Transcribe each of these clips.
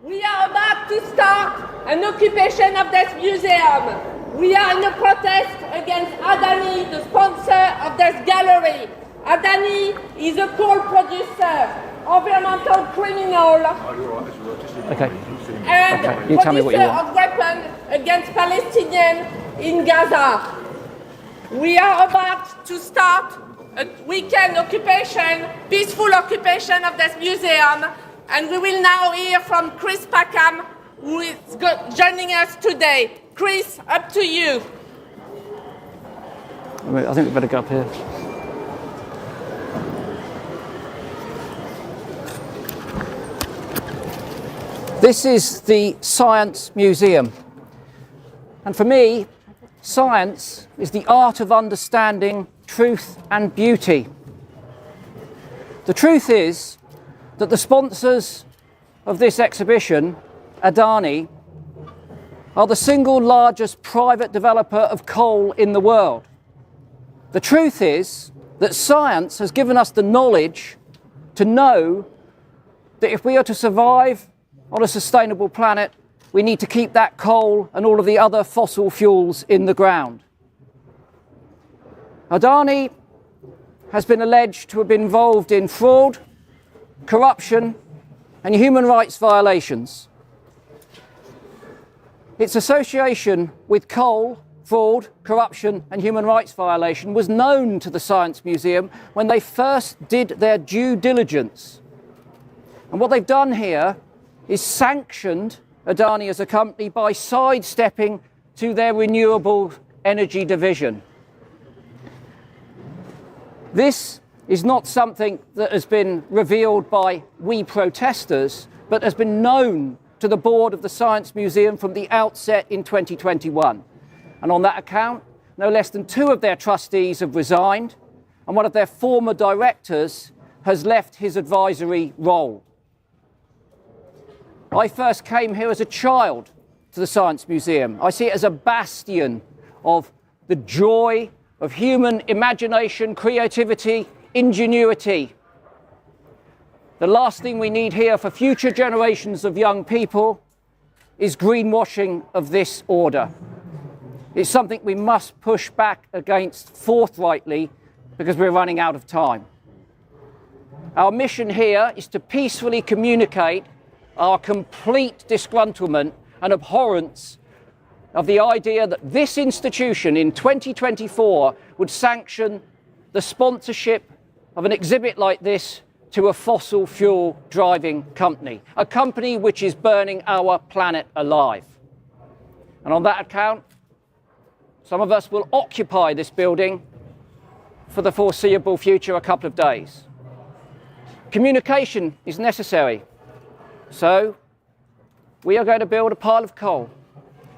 We are about to start an occupation of this museum. We are in a protest against Adani, the sponsor of this gallery. Adani is a coal producer, environmental criminal, and producer of weapons against Palestinians in Gaza. We are about to start a weekend occupation, peaceful occupation of this museum, and we will now hear from Chris Packham, who is joining us today. Chris, up to you. I think we better go up here. This is the Science Museum. And for me, science is the art of understanding truth and beauty. The truth is that the sponsors of this exhibition, Adani, are the single largest private developer of coal in the world. The truth is that science has given us the knowledge to know that if we are to survive on a sustainable planet, we need to keep that coal and all of the other fossil fuels in the ground. Adani has been alleged to have been involved in fraud, corruption, and human rights violations. Its association with coal, fraud, corruption, and human rights violation was known to the Science Museum when they first did their due diligence. And what they've done here is sanctioned Adani as a company by sidestepping to their renewable energy division. This is not something that has been revealed by we protesters, but has been known to the board of the Science Museum from the outset in 2021. And on that account, no less than 2 of their trustees have resigned, and one of their former directors has left his advisory role. I first came here as a child to the Science Museum. I see it as a bastion of the joy of human imagination, creativity, ingenuity. The last thing we need here for future generations of young people is greenwashing of this order. It's something we must push back against forthrightly because we're running out of time. Our mission here is to peacefully communicate our complete disgruntlement and abhorrence of the idea that this institution in 2024 would sanction the sponsorship of an exhibit like this to a fossil fuel driving company, a company which is burning our planet alive. And on that account, some of us will occupy this building for the foreseeable future, a couple of days. Communication is necessary. So we are going to build a pile of coal,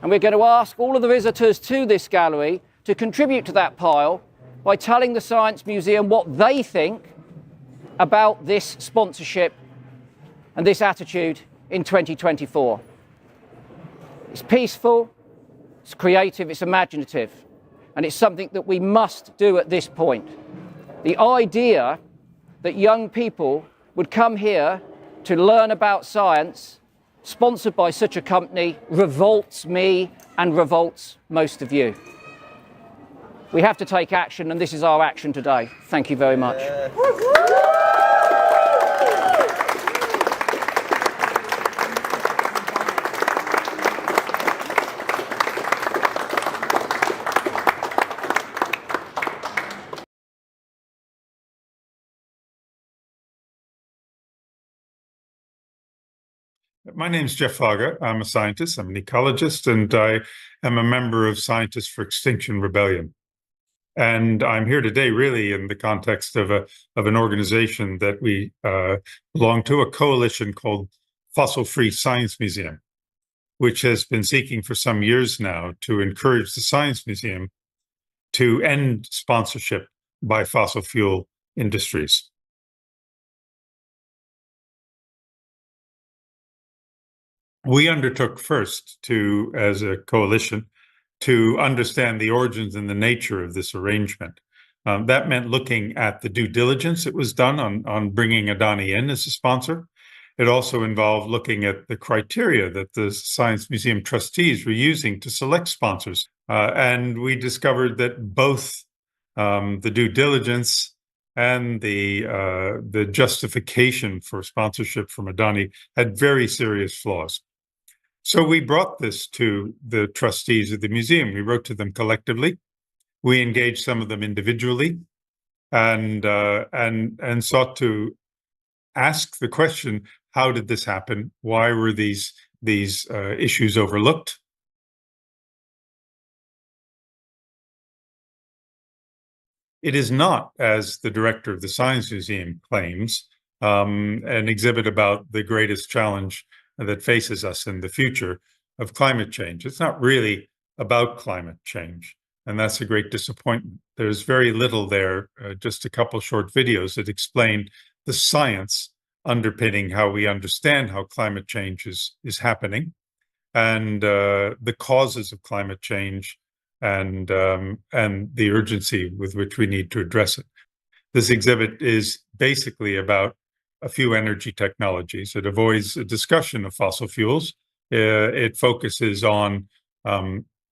and we're going to ask all of the visitors to this gallery to contribute to that pile by telling the Science Museum what they think about this sponsorship and this attitude in 2024. It's peaceful, it's creative, it's imaginative, and it's something that we must do at this point. The idea that young people would come here to learn about science, sponsored by such a company, revolts me and revolts most of you. We have to take action, and this is our action today. Thank you very much. My name is Jeff Fogger. I'm a scientist. I'm an ecologist, and I am a member of Scientists for Extinction Rebellion. And I'm here today really in the context of an organization that we belong to, a coalition called Fossil Free Science Museum, which has been seeking for some years now to encourage the Science Museum to end sponsorship by fossil fuel industries. We undertook first to, as a coalition, to understand the origins and the nature of this arrangement. That meant looking at the due diligence that was done on bringing Adani in as a sponsor, It also involved looking at the criteria that the Science Museum trustees were using to select sponsors. And we discovered that both the due diligence and the justification for sponsorship from Adani had very serious flaws. So we brought this to the trustees of the museum. We wrote to them collectively. We engaged some of them individually, and sought to ask the question: how did this happen? Why were these issues overlooked? It is not, as the director of the Science Museum claims, an exhibit about the greatest challenge that faces us in the future of climate change. It's not really about climate change, and that's a great disappointment. There's very little there, just a couple short videos that explain the science underpinning how we understand how climate change is happening, and the causes of climate change, and the urgency with which we need to address it. This exhibit is basically about a few energy technologies. It avoids a discussion of fossil fuels. It focuses on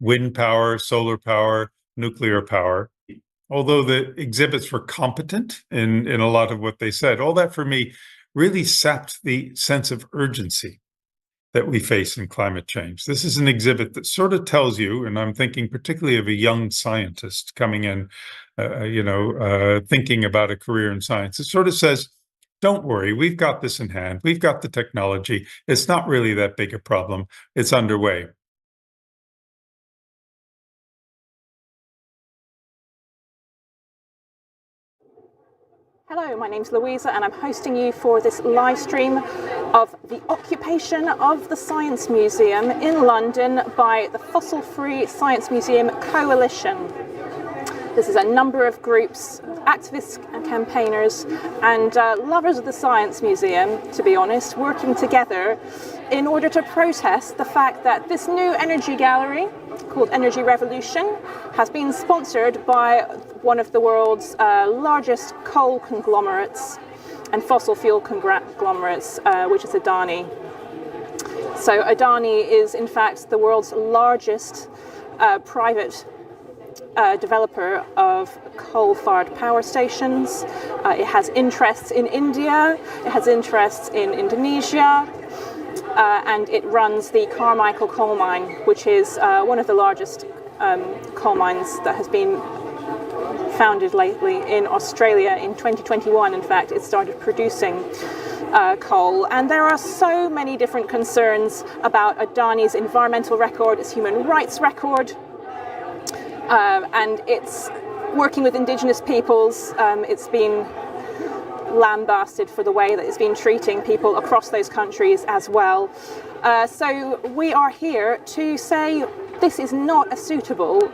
wind power, solar power, nuclear power. Although the exhibits were competent in a lot of what they said, all that for me really sapped the sense of urgency that we face in climate change. This is an exhibit that sort of tells you, and I'm thinking particularly of a young scientist coming in, thinking about a career in science. It sort of says, don't worry, we've got this in hand. We've got the technology. It's not really that big a problem. It's underway. Hello, my name's Louisa and I'm hosting you for this live stream of the occupation of the Science Museum in London by the Fossil Free Science Museum Coalition. This is a number of groups, activists and campaigners and lovers of the Science Museum, to be honest, working together in order to protest the fact that this new energy gallery called Energy Revolution has been sponsored by one of the world's largest coal conglomerates and fossil fuel conglomerates, which is Adani. So Adani is in fact the world's largest private developer of coal-fired power stations. It has interests in India, it has interests in Indonesia, and it runs the Carmichael coal mine, which is one of the largest coal mines that has been founded lately in Australia. In 2021, in fact, it started producing coal. And there are so many different concerns about Adani's environmental record, its human rights record, and it's working with Indigenous peoples. It's been lambasted for the way that it's been treating people across those countries as well. So we are here to say this is not a suitable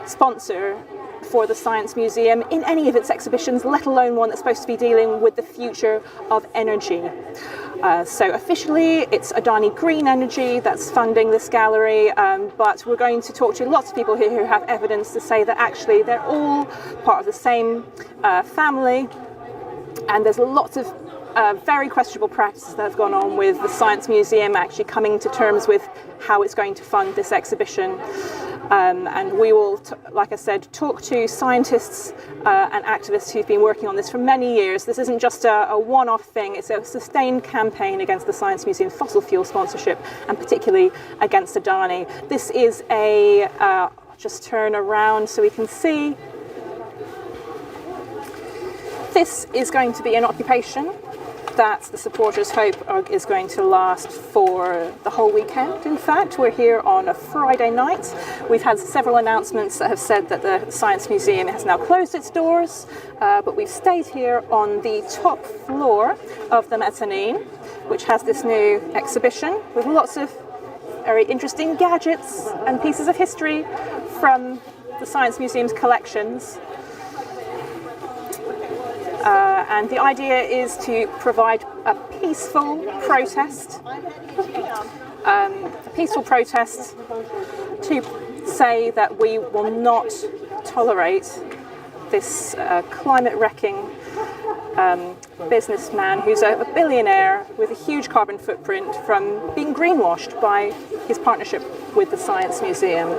sponsor for the Science Museum in any of its exhibitions, let alone one that's supposed to be dealing with the future of energy. So officially it's Adani Green Energy that's funding this gallery, but we're going to talk to lots of people here who have evidence to say that actually they're all part of the same family, and there's lots of very questionable practices that have gone on with the Science Museum actually coming to terms with how it's going to fund this exhibition. And we will, like I said, talk to scientists and activists who've been working on this for many years. This isn't just a one-off thing, it's a sustained campaign against the Science Museum fossil fuel sponsorship, and particularly against Adani. This is a, just turn around so we can see. This is going to be an occupation that the supporters hope is going to last for the whole weekend. In fact, we're here on a Friday night. We've had several announcements that have said that the Science Museum has now closed its doors, but we've stayed here on the top floor of the mezzanine, which has this new exhibition with lots of very interesting gadgets and pieces of history from the Science Museum's collections. And the idea is to provide a peaceful protest, to say that we will not tolerate this climate-wrecking businessman who's a billionaire with a huge carbon footprint from being greenwashed by his partnership with the Science Museum.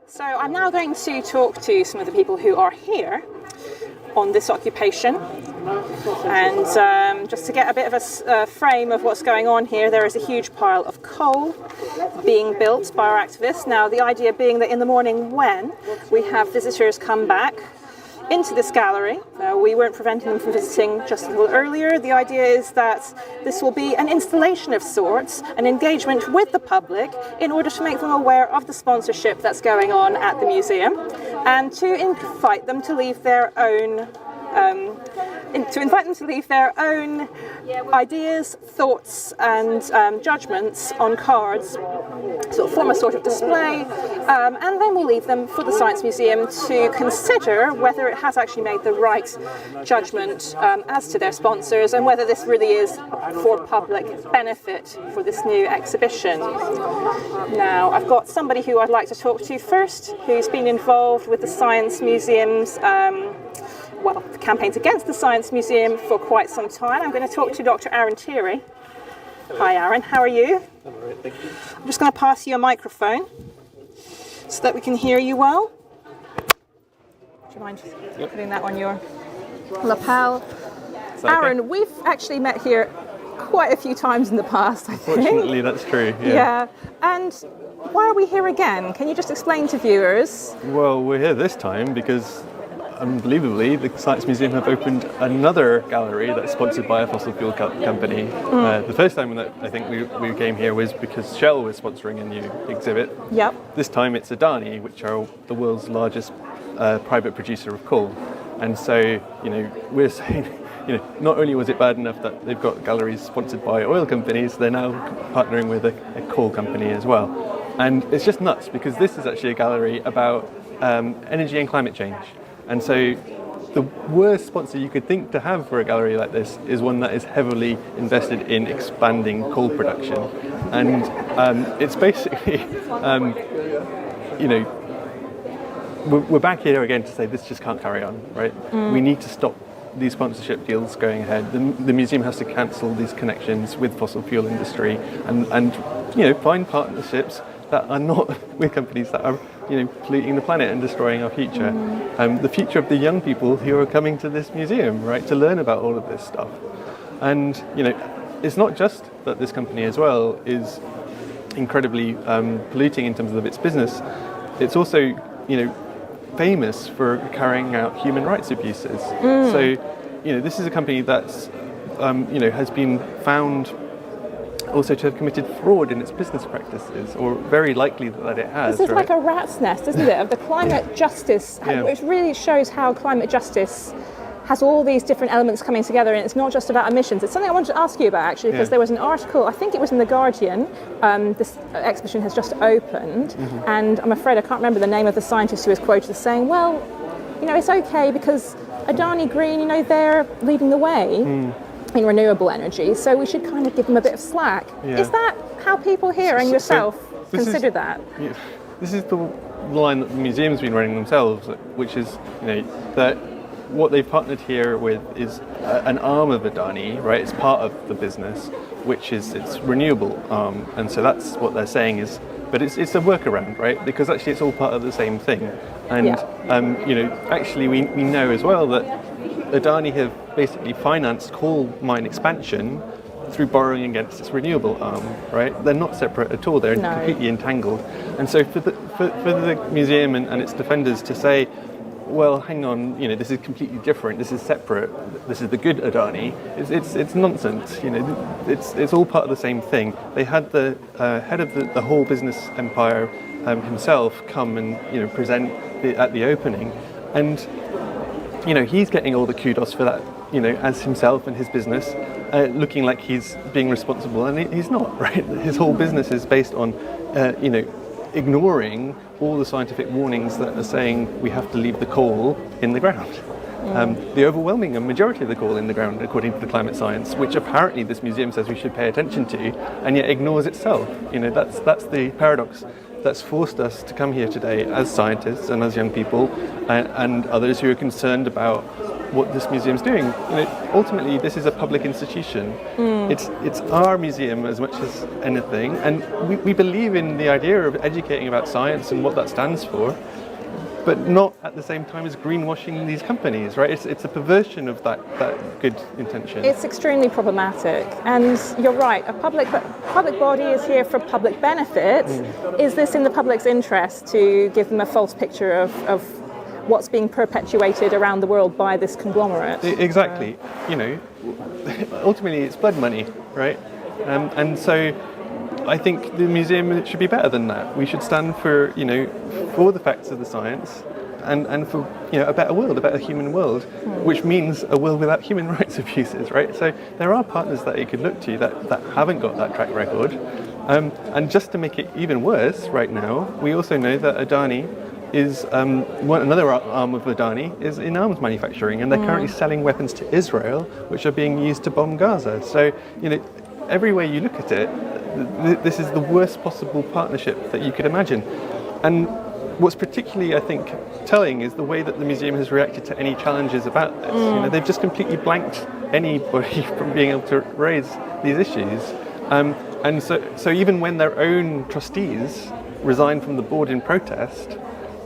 So I'm now going to talk to some of the people who are here on this occupation, and just to get a bit of a frame of what's going on here, there is a huge pile of coal being built by our activists. Now the idea being that in the morning when we have visitors come back into this gallery, we weren't preventing them from visiting just a little earlier. The idea is that this will be an installation of sorts, an engagement with the public in order to make them aware of the sponsorship that's going on at the museum, and to invite them to leave their own ideas, thoughts and judgments on cards, sort of form a sort of display, and then we'll leave them for the Science Museum to consider whether it has actually made the right judgment as to their sponsors, and whether this really is for public benefit for this new exhibition. Now, I've got somebody who I'd like to talk to first, who's been involved with the Science Museum's the campaigns against the Science Museum for quite some time. I'm going to talk to Dr. Aaron Tierney. Hi Aaron, how are you? I'm all right, thank you. I'm just going to pass you a microphone so that we can hear you well. Do you mind putting that on your lapel? Aaron, we've actually met here quite a few times in the past, I think. Fortunately, that's true. Yeah. And why are we here again? Can you just explain to viewers? Well, we're here this time because, unbelievably, the Science Museum have opened another gallery that's sponsored by a fossil fuel company. The first time that I think we came here was because Shell was sponsoring a new exhibit. Yep. This time it's Adani, which are the world's largest private producer of coal. And so, we're saying, not only was it bad enough that they've got galleries sponsored by oil companies, they're now partnering with a coal company as well. And it's just nuts, because this is actually a gallery about energy and climate change. And so the worst sponsor you could think to have for a gallery like this is one that is heavily invested in expanding coal production. And it's basically, we're back here again to say this just can't carry on, right? We need to stop these sponsorship deals going ahead. The museum has to cancel these connections with fossil fuel industry and find partnerships that are not with companies that are polluting the planet and destroying our future. The future of the young people who are coming to this museum, right, to learn about all of this stuff. And it's not just that this company as well is incredibly polluting in terms of its business. It's also famous for carrying out human rights abuses. So this is a company that's has been found also to have committed fraud in its business practices, or very likely that it has. This is like a rat's nest, isn't it, of the climate justice, which really shows how climate justice has all these different elements coming together, and it's not just about emissions. It's something I wanted to ask you about, actually, because there was an article, I think it was in The Guardian, this exhibition has just opened, and I'm afraid I can't remember the name of the scientist who was quoted as saying, well, it's okay because Adani Green, they're leading the way in renewable energy, so we should kind of give them a bit of slack. Is that how people here and yourself consider that? Yeah, this is the line that the museum's been running themselves, which is that what they've partnered here with is an arm of Adani, right? It's part of the business, which is its renewable arm, and so that's what they're saying is. But it's a workaround, right? Because actually it's all part of the same thing, and actually we know as well that Adani have basically financed coal mine expansion through borrowing against its renewable arm, right? They're not separate at all, they're completely entangled. And so for the museum and its defenders to say, well, hang on, this is completely different, this is separate, this is the good Adani, it's nonsense, it's all part of the same thing. They had the head of the whole business empire himself come and present at the opening, and he's getting all the kudos for that, as himself and his business, looking like he's being responsible, and he's not, right? His whole business is based on, ignoring all the scientific warnings that are saying we have to leave the coal in the ground. The overwhelming majority of the coal in the ground, according to the climate science, which apparently this museum says we should pay attention to, and yet ignores itself. That's the paradox that's forced us to come here today as scientists and as young people and others who are concerned about what this museum's doing. Ultimately, this is a public institution. It's our museum as much as anything, and we believe in the idea of educating about science and what that stands for, but not at the same time as greenwashing these companies, right? It's a perversion of that good intention. It's extremely problematic, and you're right, a public body is here for public benefit. Is this in the public's interest to give them a false picture of what's being perpetuated around the world by this conglomerate? Exactly. Ultimately it's blood money, right? And so I think the museum should be better than that. We should stand for the facts of the science and for a better world, a better human world, which means a world without human rights abuses, right? So there are partners that you could look to that haven't got that track record. And just to make it even worse right now, we also know that Adani is another arm of Whydani is in arms manufacturing, and they're currently selling weapons to Israel, which are being used to bomb Gaza. So, every way you look at it, this is the worst possible partnership that you could imagine. And what's particularly, I think, telling is the way that the museum has reacted to any challenges about this. They've just completely blanked anybody from being able to raise these issues. And so even when their own trustees resigned from the board in protest,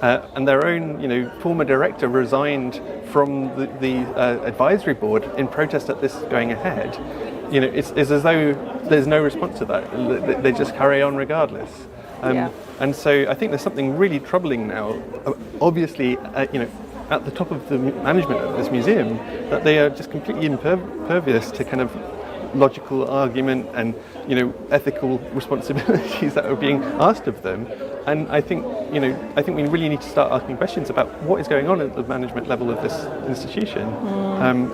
and their own, former director resigned from the advisory board in protest at this going ahead. It's as though there's no response to that. They just carry on regardless. And so I think there's something really troubling now. Obviously, at the top of the management of this museum, that they are just completely impervious to kind of logical argument and ethical responsibilities that are being asked of them. And I think we really need to start asking questions about what is going on at the management level of this institution.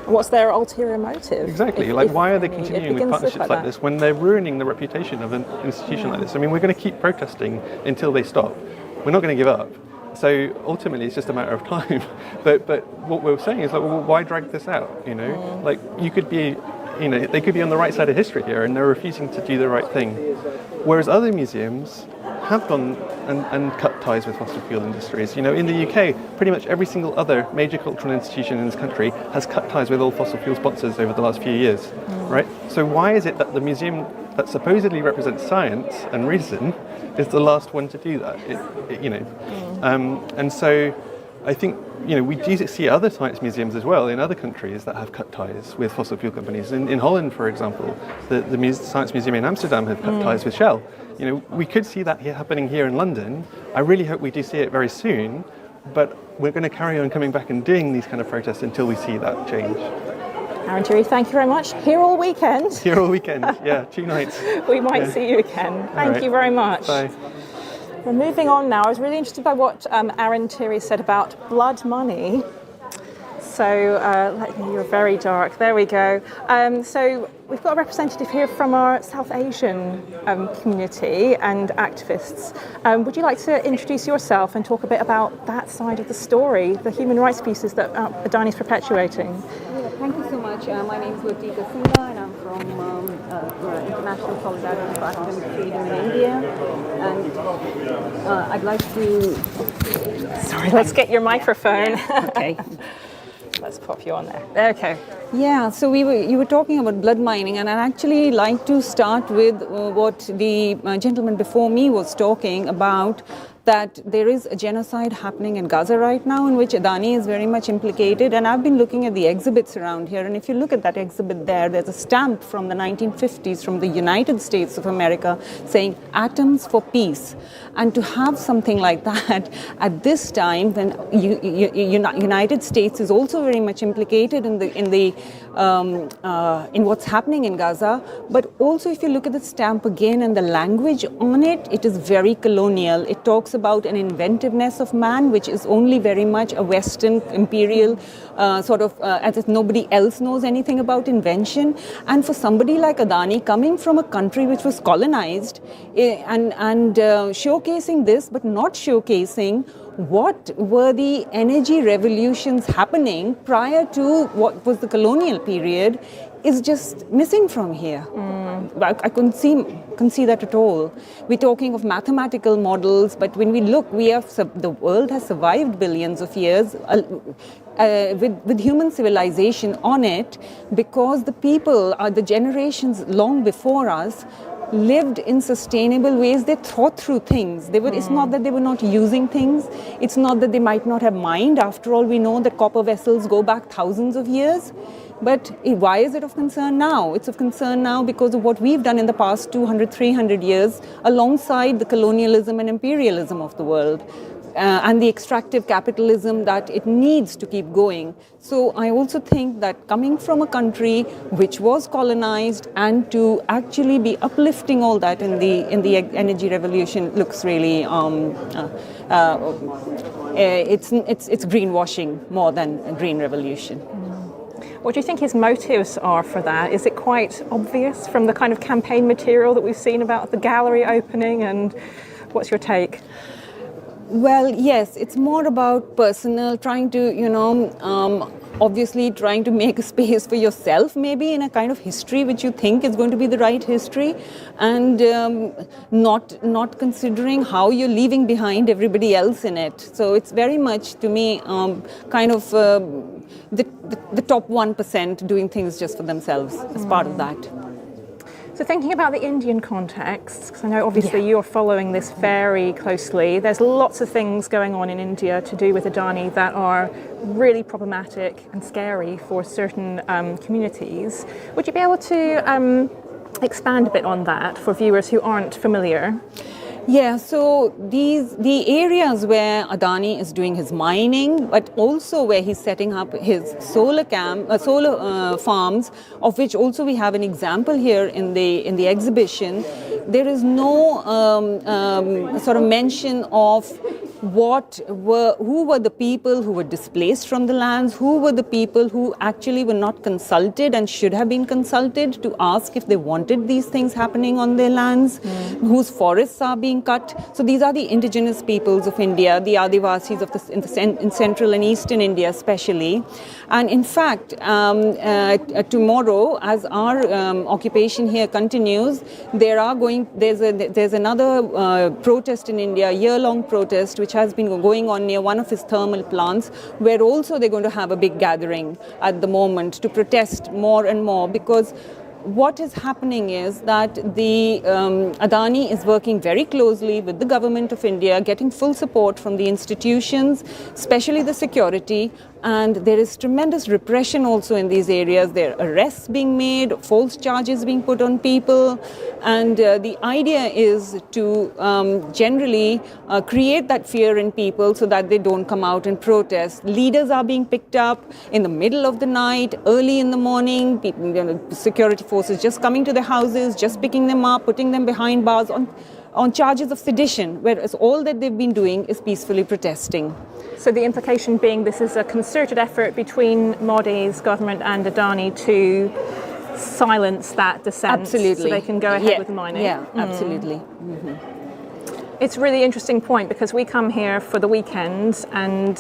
What's their ulterior motive? Exactly. Why are they continuing with partnerships like this when they're ruining the reputation of an institution like this? I mean, we're going to keep protesting until they stop. We're not going to give up. So ultimately, it's just a matter of time. But what we're saying is why drag this out? You could be. They could be on the right side of history here, and they're refusing to do the right thing. Whereas other museums have gone and cut ties with fossil fuel industries. In the UK, pretty much every single other major cultural institution in this country has cut ties with all fossil fuel sponsors over the last few years, right? So why is it that the museum that supposedly represents science and reason is the last one to do that? And so I think we do see other science museums as well in other countries that have cut ties with fossil fuel companies. In Holland, for example, the Science Museum in Amsterdam have cut ties with Shell. We could see that happening here in London. I really hope we do see it very soon, but we're going to carry on coming back and doing these kind of protests until we see that change. Aaron Turi, thank you very much. Here all weekend. Here all weekend, yeah, 2 nights. We might see you again. Thank you very much. Bye. Well, moving on now, I was really interested by what Aaron Turi said about blood money. So, you're very dark. There we go. So we've got a representative here from our South Asian community and activists. Would you like to introduce yourself and talk a bit about that side of the story, the human rights abuses that Adani is perpetuating? Yeah, thank you so much. My name is Louisa Smith, and I'm from International Solidarity for Academic Freedom in India. And I'd like to... Sorry, let's get your microphone. Okay. Let's pop you on there. Okay. Yeah, so you were talking about blood mining, and I'd actually like to start with what the gentleman before me was talking about, that there is a genocide happening in Gaza right now in which Adani is very much implicated. And I've been looking at the exhibits around here, and if you look at that exhibit there's a stamp from the 1950s from the United States of America saying atoms for peace. And to have something like that at this time when United States is also very much implicated in what's happening in Gaza, but also if you look at the stamp again and the language on it, it is very colonial. It talks about an inventiveness of man, which is only very much a Western imperial as if nobody else knows anything about invention. And for somebody like Adani, coming from a country which was colonized and showcasing this, but not showcasing what were the energy revolutions happening prior to what was the colonial period, is just missing from here. I couldn't see that at all. We're talking of mathematical models, but when we look, the world has survived billions of years, with human civilization on it, because the people, the generations long before us, lived in sustainable ways. They thought through things. It's not that they were not using things. It's not that they might not have mind. After all, we know that copper vessels go back thousands of years. But why is it of concern now? It's of concern now because of what we've done in the past 200, 300 years alongside the colonialism and imperialism of the world. And the extractive capitalism that it needs to keep going. So I also think that coming from a country which was colonized and to actually be uplifting all that in the energy revolution looks really it's greenwashing more than a green revolution. What do you think his motives are for that? Is it quite obvious from the kind of campaign material that we've seen about the gallery opening, and what's your take? Well, yes, it's more about personal, trying to, obviously trying to make a space for yourself, maybe in a kind of history which you think is going to be the right history, and not considering how you're leaving behind everybody else in it. So it's very much, to me, kind of the top 1% doing things just for themselves as part of that. So thinking about the Indian context, because I know obviously you're following this very closely, there's lots of things going on in India to do with Adani that are really problematic and scary for certain communities. Would you be able to expand a bit on that for viewers who aren't familiar? Yeah, so the areas where Adani is doing his mining, but also where he's setting up his solar farms, of which also we have an example here in the exhibition. There is no sort of mention of who were the people who were displaced from the lands, who were the people who actually were not consulted and should have been consulted to ask if they wanted these things happening on their lands, whose forests are being cut. So these are the indigenous peoples of India, the Adivasis in central and eastern India especially. And in fact, tomorrow, as our occupation here continues, there's another protest in India, a year-long protest, which has been going on near one of his thermal plants, where also they're going to have a big gathering at the moment to protest more and more, because what is happening is that the Adani is working very closely with the government of India, getting full support from the institutions, especially the security, and there is tremendous repression also in these areas. There are arrests being made, false charges being put on people, and the idea is to generally create that fear in people so that they don't come out and protest. Leaders are being picked up in the middle of the night, early in the morning, people, security forces just coming to their houses, just picking them up, putting them behind bars on charges of sedition, whereas all that they've been doing is peacefully protesting. So the implication being this is a concerted effort between Modi's government and Adani to silence that dissent. Absolutely. So they can go ahead with the mining. Yeah, absolutely. Mm-hmm. It's a really interesting point, because we come here for the weekend and,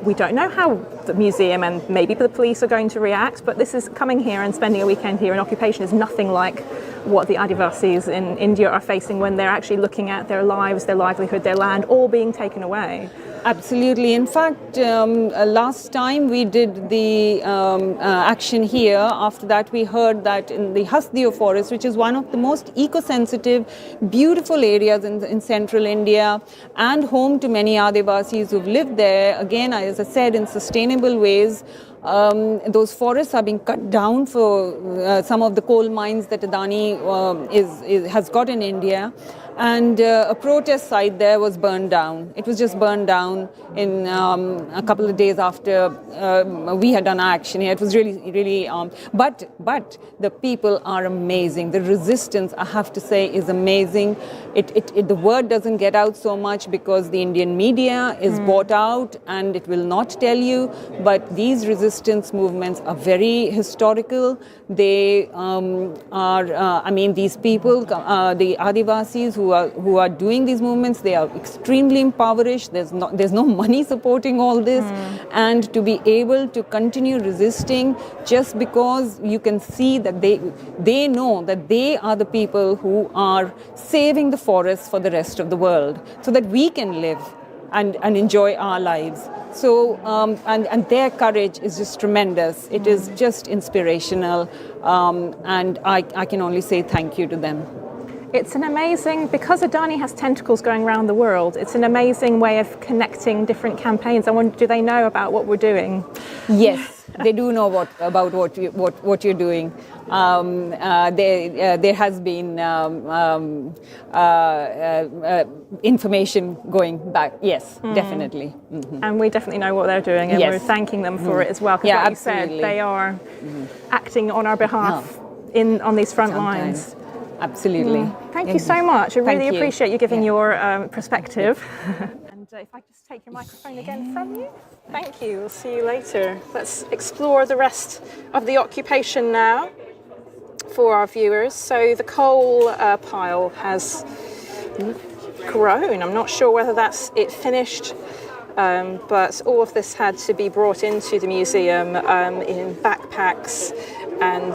we don't know how the museum and maybe the police are going to react, but this is coming here and spending a weekend here in occupation is nothing like what the Adivasis in India are facing when they're actually looking at their lives, their livelihood, their land, all being taken away. Absolutely. In fact, last time we did the action here, after that we heard that in the Hasdeo forest, which is one of the most eco-sensitive, beautiful areas in central India and home to many Adivasis who've lived there, again, as I said, in sustainable ways, those forests are being cut down for some of the coal mines that Adani has got in India. And a protest site there was burned down. It was just burned down in a couple of days after we had done our action here. It was really, but the people are amazing. The resistance, I have to say, is amazing. The word doesn't get out so much because the Indian media is bought out and it will not tell you. But these resistance movements are very historical. They these people, the Adivasis who are doing these movements, they are extremely impoverished. There's no money supporting all this, and to be able to continue resisting just because you can see that they know that they are the people who are saving the forests for the rest of the world, so that we can live and enjoy our lives. So, and their courage is just tremendous. It is just inspirational, and I can only say thank you to them. It's an amazing, because Adani has tentacles going around the world, it's an amazing way of connecting different campaigns. I wonder, do they know about what we're doing? Yes, they do know about what you're doing. There has been information going back. Yes, definitely. Mm-hmm. And we definitely know what they're doing, and we're thanking them for it as well. Because Yeah, like absolutely. you said, they are acting on our behalf on these front lines. Absolutely. Thank you so much. I really you. appreciate you giving your perspective. And if I just take your microphone again from you. Thank you. We'll see you later. Let's explore the rest of the occupation now for our viewers. So the coal pile has grown. I'm not sure whether that's it finished, but all of this had to be brought into the museum in backpacks and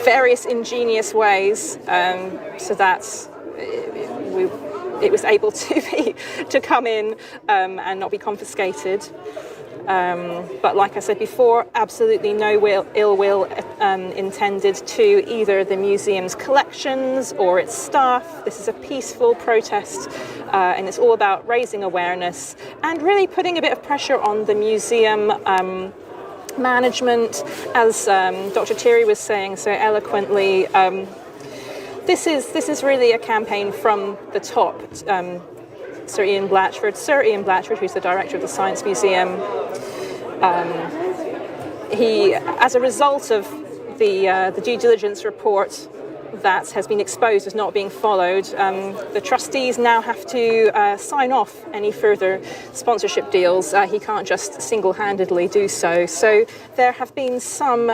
various ingenious ways, so that it was able to come in and not be confiscated. But like I said before, absolutely no ill will intended to either the museum's collections or its staff. This is a peaceful protest, and it's all about raising awareness and really putting a bit of pressure on the museum management. As Dr. Thierry was saying so eloquently, this is really a campaign from the top. Sir Ian Blatchford, who's the director of the Science Museum, he, as a result of the due diligence report that has been exposed as not being followed, the trustees now have to sign off any further sponsorship deals. He can't just single-handedly do so. So there have been some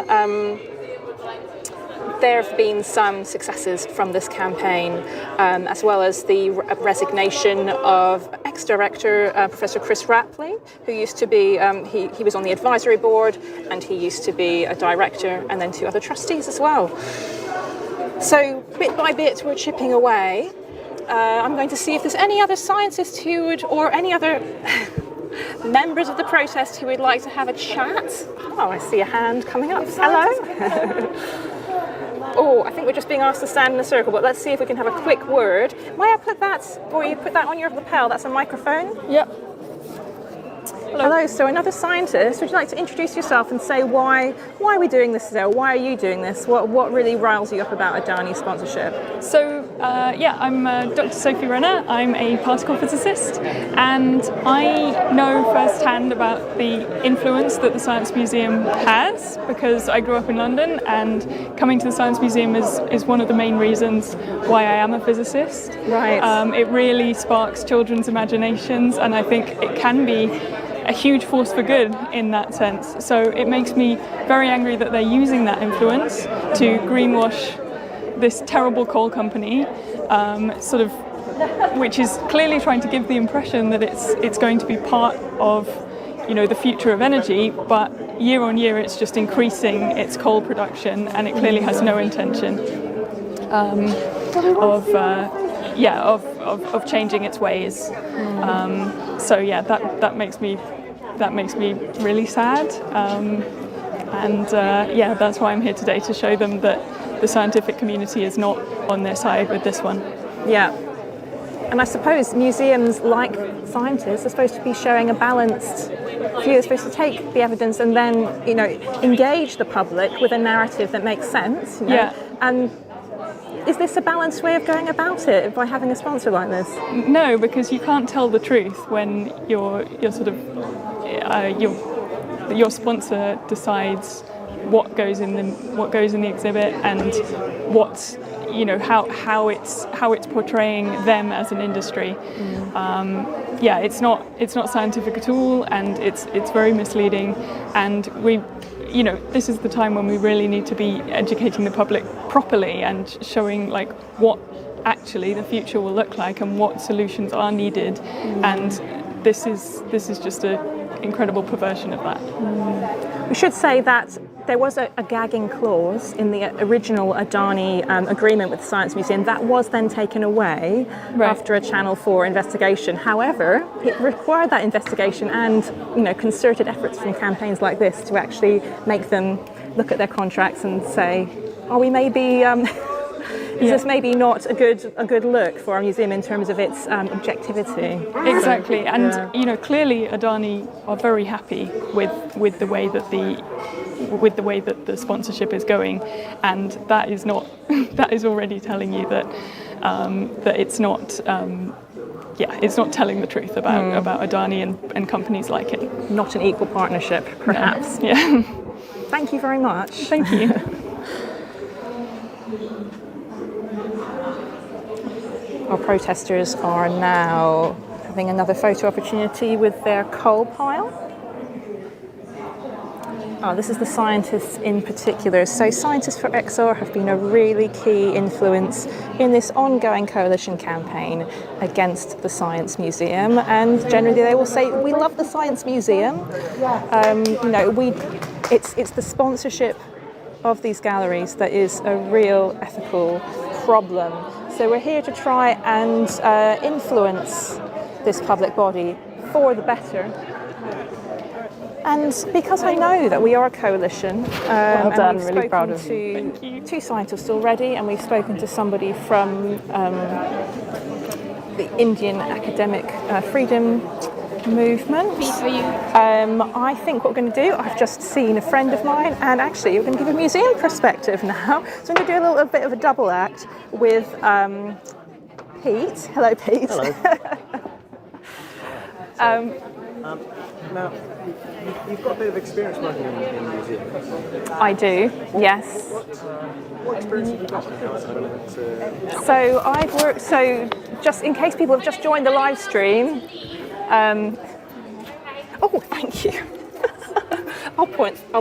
successes from this campaign, as well as the resignation of ex-director Professor Chris Rapley, who used to be, he was on the advisory board, and he used to be a director, and then 2 other trustees as well. So bit by bit we're chipping away. I'm going to see if there's any other scientists who would, or any other members of the protest who would like to have a chat. Oh, I see a hand coming up. Hello. Oh, I think we're just being asked to stand in a circle, but let's see if we can have a quick word. May I put that, or you put that on your lapel? That's a microphone? Yep. Hello, so another scientist. Would you like to introduce yourself and say why are we doing this today? Why are you doing this? What really riles you up about Adani sponsorship? So, I'm Dr. Sophie Renner. I'm a particle physicist, and I know firsthand about the influence that the Science Museum has, because I grew up in London, and coming to the Science Museum is one of the main reasons why I am a physicist. Right. It really sparks children's imaginations, and I think it can be a huge force for good in that sense. So it makes me very angry that they're using that influence to greenwash this terrible coal company, which is clearly trying to give the impression that it's going to be part of, the future of energy, but year on year it's just increasing its coal production, and it clearly has no intention of changing its ways. That makes me really sad, that's why I'm here today, to show them that the scientific community is not on their side with this one. Yeah. And I suppose museums, like scientists, are supposed to be showing a balanced view. They're supposed to take the evidence and then, engage the public with a narrative that makes sense. Yeah. And is this a balanced way of going about it by having a sponsor like this? No, because you can't tell the truth when your sponsor decides what goes in the exhibit and how it's portraying them as an industry. It's not scientific at all, and it's very misleading. And this is the time when we really need to be educating the public properly and showing what actually the future will look like and what solutions are needed. And this is just an incredible perversion of that. We should say that there was a gagging clause in the original Adani agreement with the Science Museum that was then taken away after a Channel 4 investigation. However, it required that investigation and concerted efforts from campaigns like this to actually make them look at their contracts and say, are we maybe is this maybe not a good look for our museum in terms of its objectivity? Exactly, and clearly Adani are very happy with the way that the sponsorship is going, and that is not that is already telling you that it's not. It's not telling the truth about Adani and companies like it. Not an equal partnership, perhaps. No. Yeah. Thank you very much. Thank you. Our protesters are now having another photo opportunity with their coal pile. This is the scientists in particular. So scientists for Exor have been a really key influence in this ongoing coalition campaign against the Science Museum. And generally they will say, we love the Science Museum. It's the sponsorship of these galleries that is a real ethical problem. So we're here to try and influence this public body for the better. And because I know that we are a coalition, Well done, and we've really proud spoken of you. to two scientists already, and we've spoken to somebody from the Indian academic freedom movement. I think what we're going to do, I've just seen a friend of mine, and actually we're going to give a museum perspective now. So I'm going to do a little bit of a double act with Pete. Hello, Pete. Hello. Now, you've got a bit of experience working in museums. I do, yes. What experience have you got? So I've worked, just in case people have just joined the live stream, oh, thank you. I'll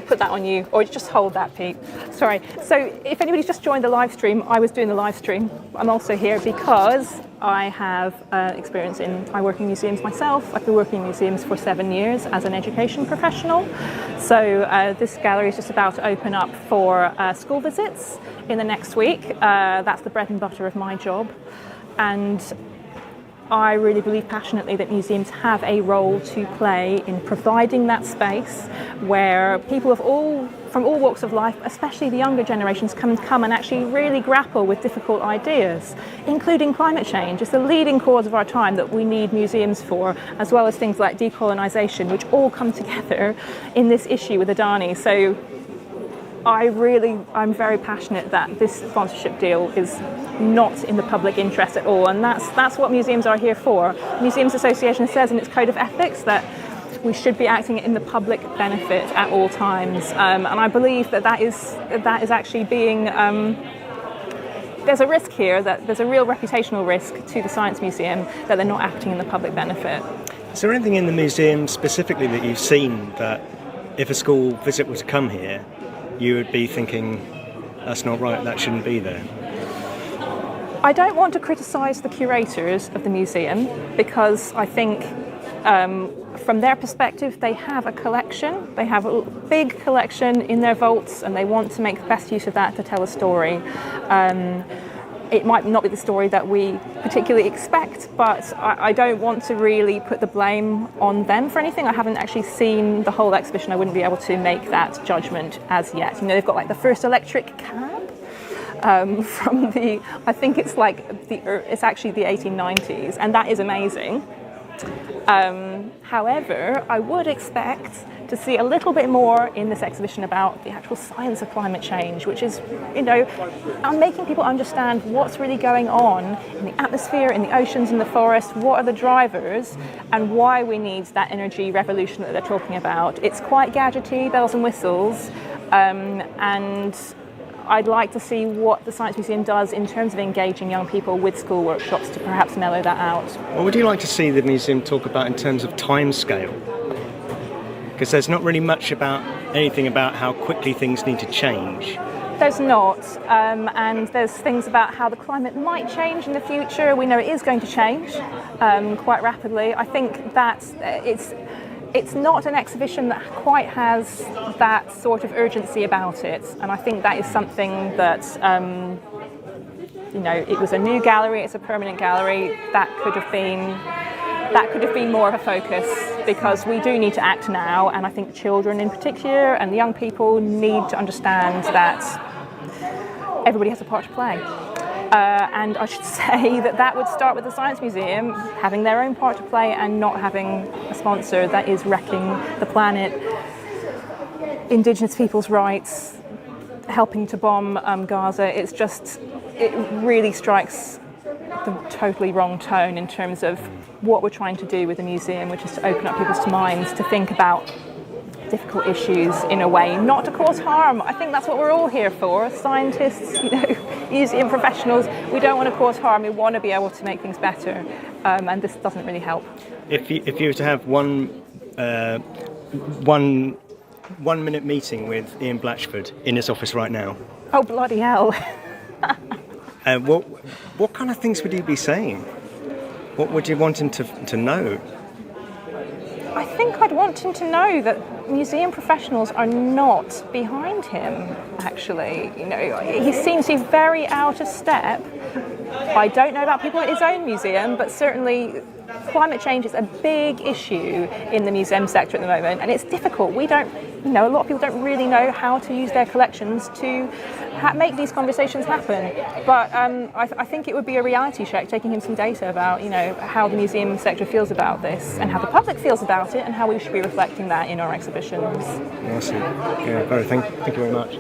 put that on you, or just hold that, Pete. Sorry. So if anybody's just joined the live stream, I was doing the live stream. I'm also here because I have experience I work in museums myself. I've been working in museums for 7 years as an education professional. So this gallery is just about to open up for school visits in the next week. That's the bread and butter of my job. And I really believe passionately that museums have a role to play in providing that space where people from all walks of life, especially the younger generations, come and actually really grapple with difficult ideas, including climate change. It's the leading cause of our time that we need museums for, as well as things like decolonisation, which all come together in this issue with Adani. So I'm very passionate that this sponsorship deal is not in the public interest at all, and that's what museums are here for. Museums Association says in its code of ethics that we should be acting in the public benefit at all times, and I believe that is actually being. There's a risk here, that there's a real reputational risk to the Science Museum that they're not acting in the public benefit. Is there anything in the museum specifically that you've seen that, if a school visit were to come here, you would be thinking, that's not right, that shouldn't be there? I don't want to criticise the curators of the museum because I think from their perspective they have a collection, they have a big collection in their vaults and they want to make the best use of that to tell a story. It might not be the story that we particularly expect, but I don't want to really put the blame on them for anything. I haven't actually seen the whole exhibition. I wouldn't be able to make that judgment as yet. They've got like the first electric cab from the, I think it's it's actually the 1890s, and that is amazing. However, I would expect to see a little bit more in this exhibition about the actual science of climate change, which is, I'm making people understand what's really going on in the atmosphere, in the oceans, in the forest, what are the drivers, and why we need that energy revolution that they're talking about. It's quite gadgety, bells and whistles, and I'd like to see what the Science Museum does in terms of engaging young people with school workshops to perhaps mellow that out. What would you like to see the museum talk about in terms of time scale? Because there's not really much about anything about how quickly things need to change. There's not, and there's things about how the climate might change in the future. We know it is going to change quite rapidly. I think that it's not an exhibition that quite has that sort of urgency about it, and I think that is something that it was a new gallery, it's a permanent gallery, that could have been more of a focus, because we do need to act now, and I think children in particular and the young people need to understand that everybody has a part to play. And I should say that would start with the Science Museum having their own part to play and not having a sponsor that is wrecking the planet, Indigenous people's rights, helping to bomb Gaza. It really strikes the totally wrong tone in terms of what we're trying to do with the museum, which is to open up people's minds to think about difficult issues in a way, not to cause harm. I think that's what we're all here for. Scientists, museum professionals, we don't want to cause harm. We want to be able to make things better, and this doesn't really help. If you were to have one minute meeting with Ian Blatchford in his office right now, oh bloody hell! What kind of things would you be saying? What would you want him to know? I think I'd want him to know that museum professionals are not behind him, actually. He seems to be very out of step. I don't know about people at his own museum, but certainly climate change is a big issue in the museum sector at the moment, and it's difficult. A lot of people don't really know how to use their collections to make these conversations happen. But I think it would be a reality check, taking him some data about, how the museum sector feels about this and how the public feels about it and how we should be reflecting that in our exhibitions. Awesome. Yeah, Barry, thank you very much.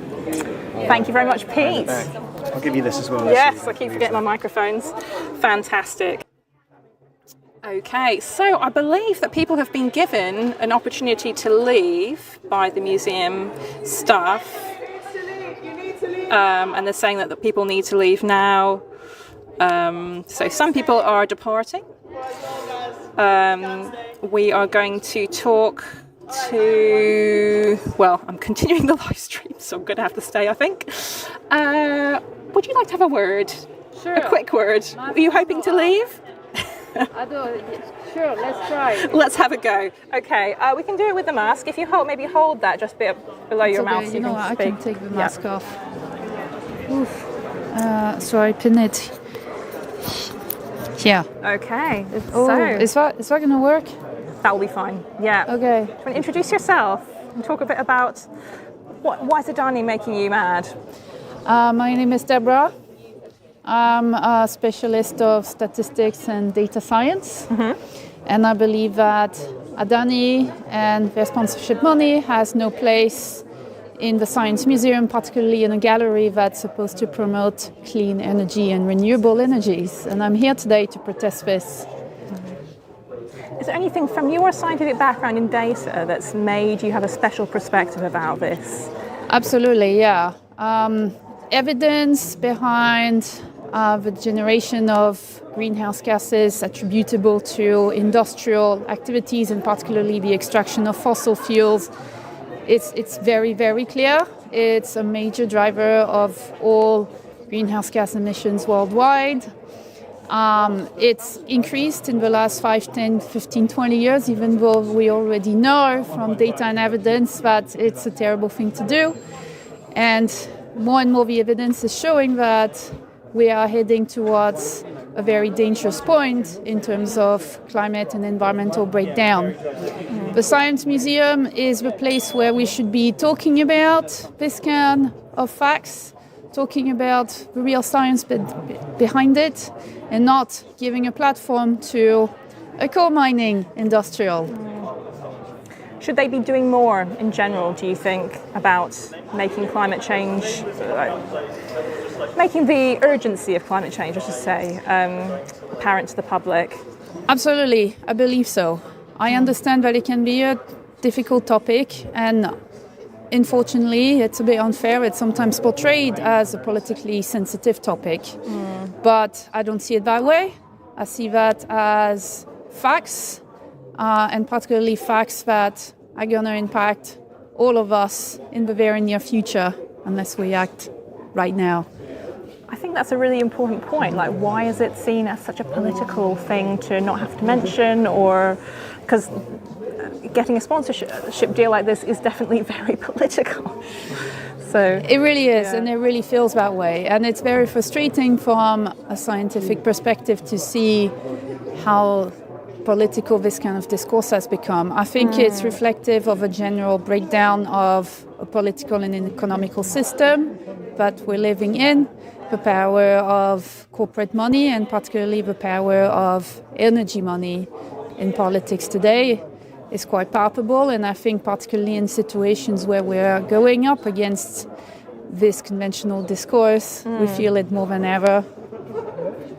Thank you very much, Pete. I'll give you this as well. Yes, I keep forgetting my microphones. Fantastic. Okay, so I believe that people have been given an opportunity to leave by the museum staff, and they're saying that the people need to leave now. So some people are departing. We are going to talk to, I'm continuing the live stream, so I'm going to have to stay, I think. Would you like to have a word? Sure. A quick word. Were you hoping to leave? I do. Sure, let's try. Let's have a go. Okay, we can do it with the mask. If you maybe hold that just below your mouth. So I can take the mask off. Oof. So I pin it. Yeah. Okay. Is that going to work? That will be fine. Yeah. Okay. Do you want to introduce yourself and talk a bit about why is Adani making you mad? My name is Deborah. I'm a specialist of statistics and data science, and I believe that Adani and their sponsorship money has no place in the Science Museum, particularly in a gallery that's supposed to promote clean energy and renewable energies. And I'm here today to protest this. Is there anything from your scientific background in data that's made you have a special perspective about this? Absolutely, yeah. Evidence behind the generation of greenhouse gases attributable to industrial activities, and particularly the extraction of fossil fuels, it's very, very clear. It's a major driver of all greenhouse gas emissions worldwide. It's increased in the last 5, 10, 15, 20 years, even though we already know from data and evidence that it's a terrible thing to do. And more the evidence is showing that we are heading towards a very dangerous point in terms of climate and environmental breakdown. The Science Museum is the place where we should be talking about this kind of facts, talking about the real science behind it, and not giving a platform to a coal mining industrial. Should they be doing more in general, do you think, about making climate change, making the urgency of climate change, I should say, apparent to the public? Absolutely, I believe so. I understand that it can be a difficult topic, and unfortunately it's a bit unfair. It's sometimes portrayed as a politically sensitive topic, but I don't see it that way. I see that as facts, and particularly facts that are going to impact all of us in the very near future unless we act right now. I think that's a really important point. Like, why is it seen as such a political thing to not have to mention? Or because, getting a sponsorship deal like this is definitely very political. So it really is, and it really feels that way. And it's very frustrating from a scientific perspective to see how political this kind of discourse has become. I think it's reflective of a general breakdown of a political and an economical system that we're living in, the power of corporate money, and particularly the power of energy money in politics today is quite palpable. And I think particularly in situations where we're going up against this conventional discourse, we feel it more than ever.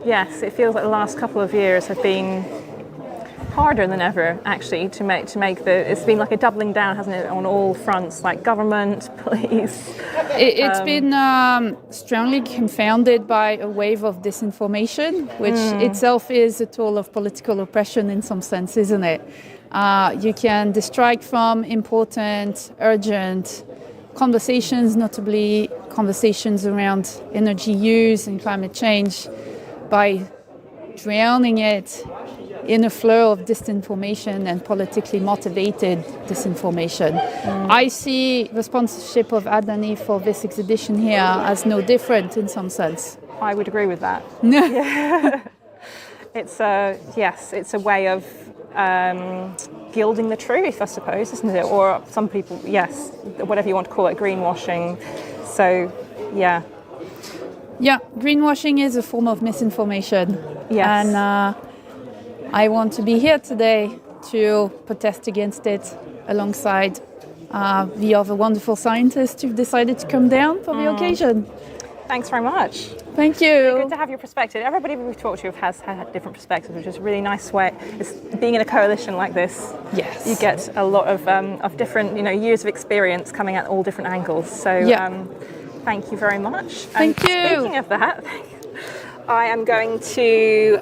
yes, it feels like the last couple of years have been harder than ever, actually, to make it's been like a doubling down, hasn't it, on all fronts, like government, police. It's been strongly confounded by a wave of disinformation, which itself is a tool of political oppression in some sense, isn't it? You can distract from important, urgent conversations, notably conversations around energy use and climate change, by drowning it in a flow of disinformation and politically motivated disinformation. I see the sponsorship of Adani for this exhibition here as no different in some sense. I would agree with that. It's a way of gilding the truth, I suppose, isn't it? Or some people, yes, whatever you want to call it, greenwashing. So, yeah. Yeah, greenwashing is a form of misinformation. Yes. And I want to be here today to protest against it alongside the other wonderful scientists who've decided to come down for the occasion. Thanks very much. Thank you. Good to have your perspective. Everybody we've talked to has had different perspectives, which is a really nice way. Being in a coalition like this, yes, you get a lot of different, years of experience coming at all different angles. So thank you very much. Thank you. Speaking of that, I am going to.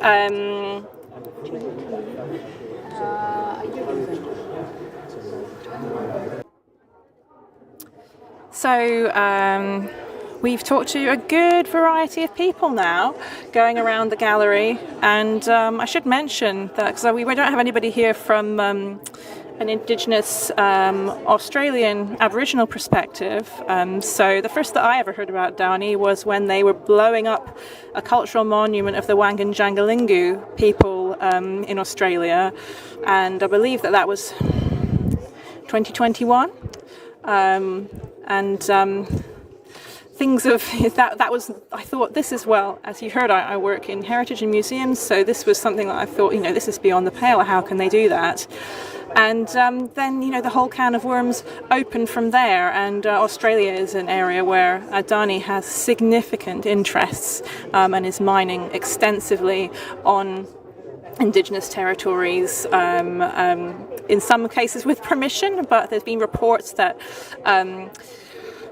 So we've talked to a good variety of people now going around the gallery, and I should mention that because we don't have anybody here from an Indigenous Australian Aboriginal perspective. So the first that I ever heard about Adani was when they were blowing up a cultural monument of the Wangan people in Australia, and I believe that was 2021. Things of that was, I thought, this is, well, as you heard, I work in heritage and museums, so this was something that I thought, this is beyond the pale. How can they do that? And then, the whole can of worms opened from there. And Australia is an area where Adani has significant interests and is mining extensively on Indigenous territories, in some cases with permission, but there's been reports that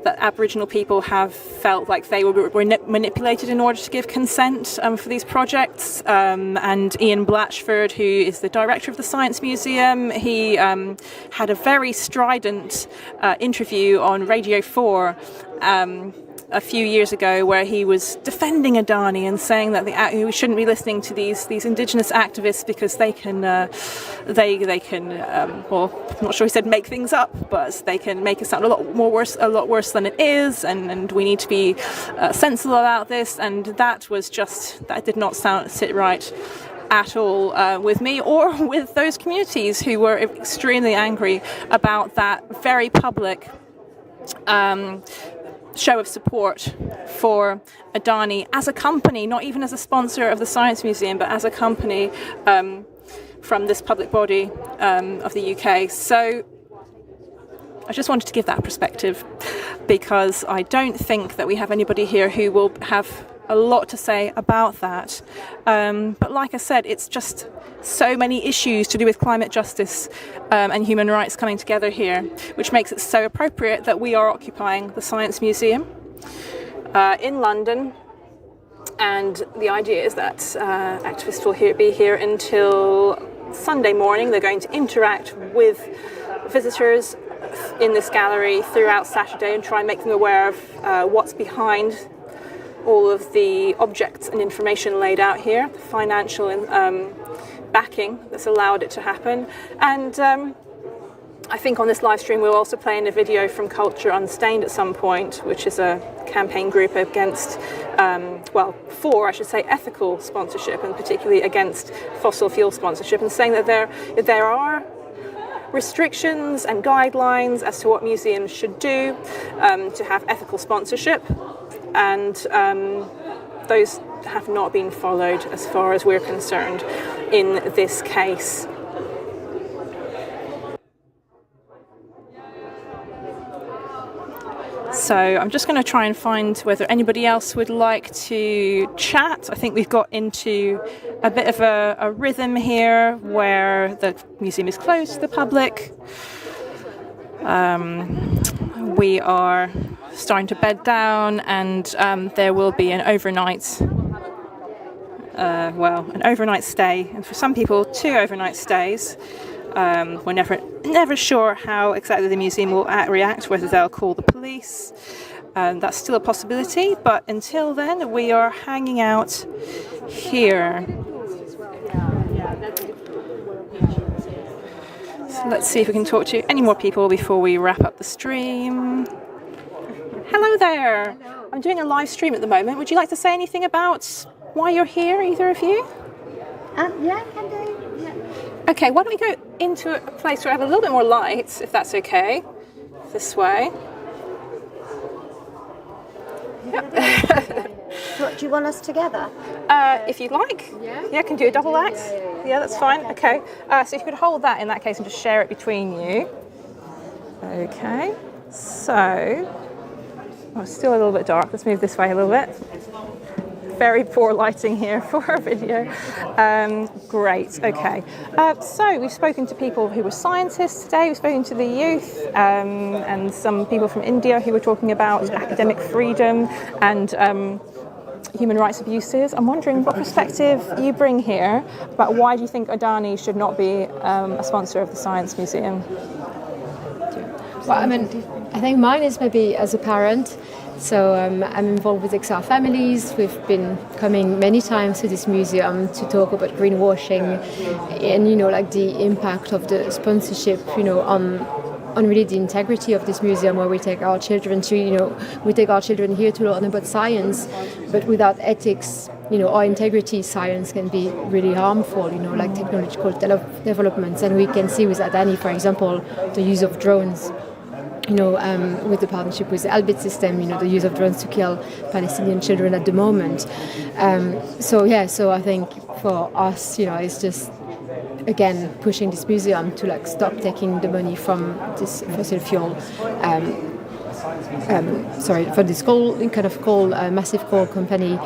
that Aboriginal people have felt like they were manipulated in order to give consent for these projects. And Ian Blatchford, who is the director of the Science Museum, he had a very strident interview on Radio 4 a few years ago, where he was defending Adani and saying that we shouldn't be listening to these Indigenous activists because they can well, I'm not sure he said make things up, but they can make it sound a lot worse than it is, and we need to be sensible about this. And that did not sit right at all with me or with those communities who were extremely angry about that very public show of support for Adani as a company, not even as a sponsor of the Science Museum, but as a company from this public body of the UK. So I just wanted to give that perspective, because I don't think that we have anybody here who will have a lot to say about that. But like I said, it's just so many issues to do with climate justice and human rights coming together here, which makes it so appropriate that we are occupying the Science Museum in London. And the idea is that activists will be here until Sunday morning. They're going to interact with visitors in this gallery throughout Saturday and try and make them aware of what's behind all of the objects and information laid out here, the financial backing that's allowed it to happen. And I think on this live stream we're also playing a video from Culture Unstained at some point, which is a campaign group against, for, I should say, ethical sponsorship, and particularly against fossil fuel sponsorship, and saying that there are restrictions and guidelines as to what museums should do to have ethical sponsorship, and those have not been followed as far as we're concerned in this case. So I'm just going to try and find whether anybody else would like to chat. I think we've got into a bit of a rhythm here where the museum is closed to the public. We are starting to bed down, and there will be an overnight stay, and for some people 2 overnight stays. We're never sure how exactly the museum will react, whether they'll call the police. That's still a possibility, but until then we are hanging out here. So let's see if we can talk to any more people before we wrap up the stream. Hello there. I'm doing a live stream at the moment. Would you like to say anything about why you're here, either of you? Yeah, can do. Yeah. Okay, why don't we go into a place where I have a little bit more light, if that's okay. This way. Do you want us together? If you'd like. Yeah, can do a double act. Yeah, that's fine. Okay. So if you could hold that in that case and just share it between you. Okay. So, it's still a little bit dark. Let's move this way a little bit. Very poor lighting here for a video. Great, okay. So we've spoken to people who were scientists today, we've spoken to the youth and some people from India who were talking about academic freedom and human rights abuses. I'm wondering what perspective you bring here about why do you think Adani should not be a sponsor of the Science Museum? Well, I mean, I think mine is maybe as a parent. So I'm involved with Exor families. We've been coming many times to this museum to talk about greenwashing and, like the impact of the sponsorship, on really the integrity of this museum, where we take our children to, we take our children here to learn about science, but without ethics, or integrity, science can be really harmful, like technological developments. And we can see with Adani, for example, the use of drones. With the partnership with the Albit system, the use of drones to kill Palestinian children at the moment. So I think for us, it's just, again, pushing this museum to stop taking the money from this fossil fuel, for this massive coal company,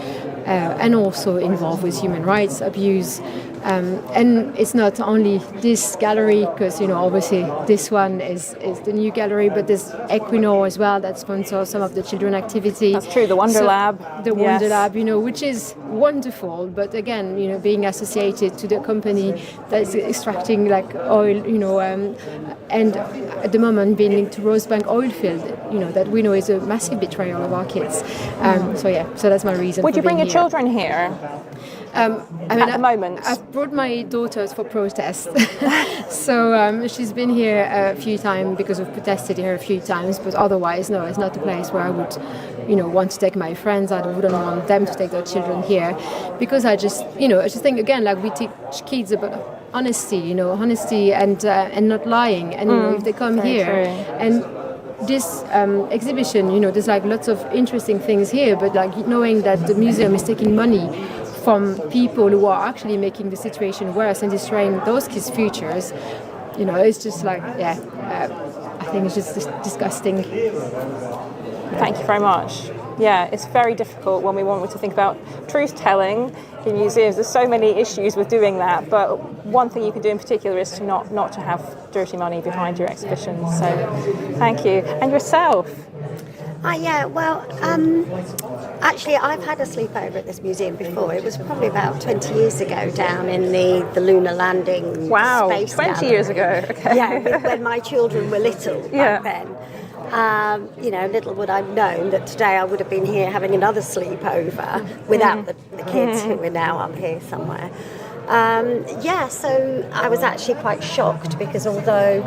and also involved with human rights abuse. And it's not only this gallery, because obviously this one is the new gallery, but there's Equinor as well that sponsors some of the children activity. That's true, the Wonder Lab. The Wonder Lab, which is wonderful, but again, being associated to the company that's extracting oil, and at the moment being linked to Rosebank oil field, that we know is a massive betrayal of our kids. So that's my reason. Would you bring your children here? At the moment, I've brought my daughters for protest. So she's been here a few times because we've protested here a few times. But otherwise, no, it's not a place where I would, want to take my friends. I wouldn't want them to take their children here, because I just think again, we teach kids about honesty, and not lying. And if they come here and this exhibition, there's lots of interesting things here, but knowing that the museum is taking money from people who are actually making the situation worse and destroying those kids' futures, it's just I think it's just disgusting. Thank you very much. Yeah, it's very difficult when we want to think about truth-telling in museums. There's so many issues with doing that, but one thing you can do in particular is to not to have dirty money behind your exhibitions. So, thank you. And yourself? Actually, I've had a sleepover at this museum before. It was probably about 20 years ago down in the lunar landing. Wow, space 20 years ago. Okay. Yeah, when my children were little back then. Little would I have known that today I would have been here having another sleepover without the kids who are now up here somewhere. So I was actually quite shocked, because although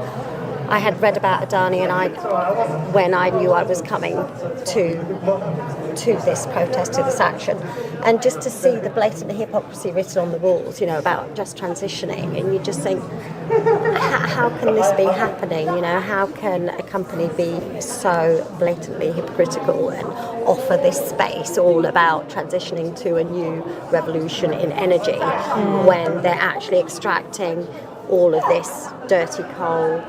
I had read about Adani, and when I knew I was coming to this protest, to this action, and just to see the blatant hypocrisy written on the walls, about just transitioning, and you just think, how can this be happening? How can a company be so blatantly hypocritical and offer this space all about transitioning to a new revolution in energy when they're actually extracting all of this dirty coal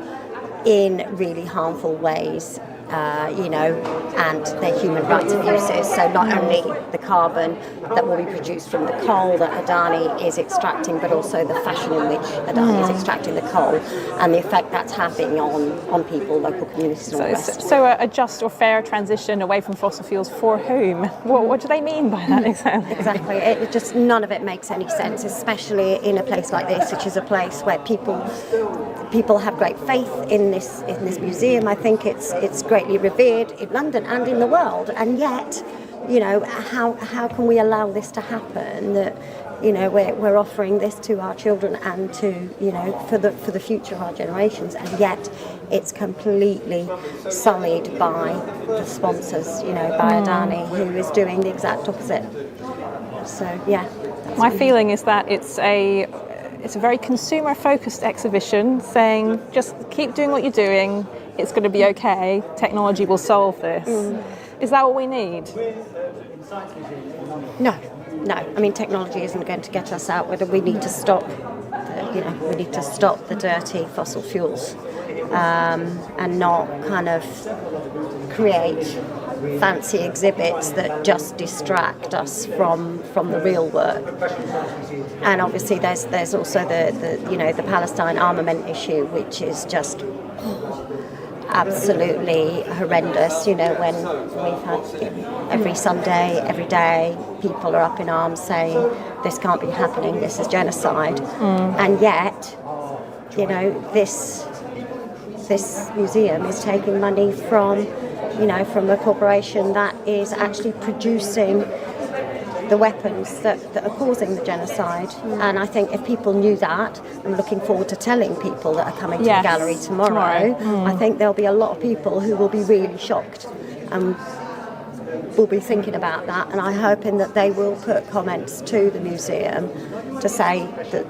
in really harmful ways, and their human rights abuses. So not only the carbon that will be produced from the coal that Adani is extracting, but also the fashion in which Adani is extracting the coal, and the effect that's having on people, local communities and all the rest. So a just or fair transition away from fossil fuels for whom? What do they mean by that exactly? Exactly. It just, none of it makes any sense, especially in a place like this, which is a place where people have great faith in this museum. I think it's greatly revered in London and in the world, and yet, how can we allow this to happen? That we're offering this to our children and to for the future of our generations, and yet it's completely sullied by the sponsors, by Adani, who is doing the exact opposite. So yeah, my feeling is that it's a very consumer-focused exhibition saying, just keep doing what you're doing, it's going to be okay, technology will solve this. Is that what we need? No. I mean, technology isn't going to get us out. We need to stop the dirty fossil fuels, and not kind of create fancy exhibits that just distract us from the real work. And obviously there's also the Palestine armament issue, which is just absolutely horrendous. When we've had every Sunday, every day, people are up in arms saying this can't be happening, this is genocide, and yet this museum is taking money from a corporation that is actually producing the weapons that are causing the genocide. And I think if people knew that, I'm looking forward to telling people that are coming to the gallery tomorrow. I think there'll be a lot of people who will be really shocked and will be thinking about that, and I'm hoping that they will put comments to the museum to say that